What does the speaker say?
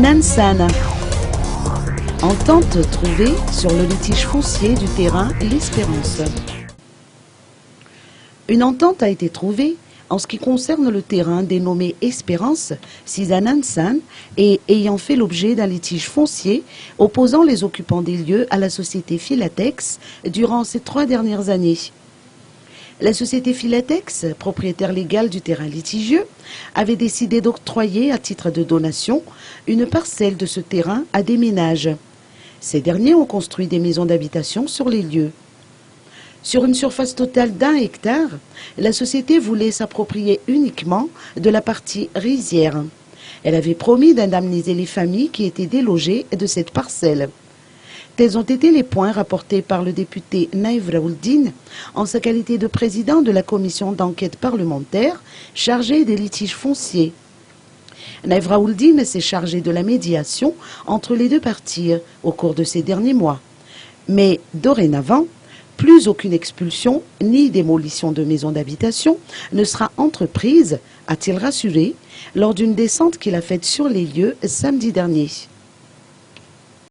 Nansana. Entente trouvée sur le litige foncier du terrain L'Espérance. Une entente a été trouvée en ce qui concerne le terrain dénommé Espérance, sis à Nansan, et ayant fait l'objet d'un litige foncier opposant les occupants des lieux à la société Philatex durant ces 3 dernières années. La société Philatex, propriétaire légale du terrain litigieux, avait décidé d'octroyer à titre de donation une parcelle de ce terrain à des ménages. Ces derniers ont construit des maisons d'habitation sur les lieux. Sur une surface totale d'1 hectare, la société voulait s'approprier uniquement de la partie rizière. Elle avait promis d'indemniser les familles qui étaient délogées de cette parcelle. Tels ont été les points rapportés par le député Naïf Raouldine en sa qualité de président de la commission d'enquête parlementaire chargée des litiges fonciers. Naïf Raouldine s'est chargé de la médiation entre les deux parties au cours de ces derniers mois. Mais dorénavant, plus aucune expulsion ni démolition de maisons d'habitation ne sera entreprise, a-t-il rassuré, lors d'une descente qu'il a faite sur les lieux samedi dernier.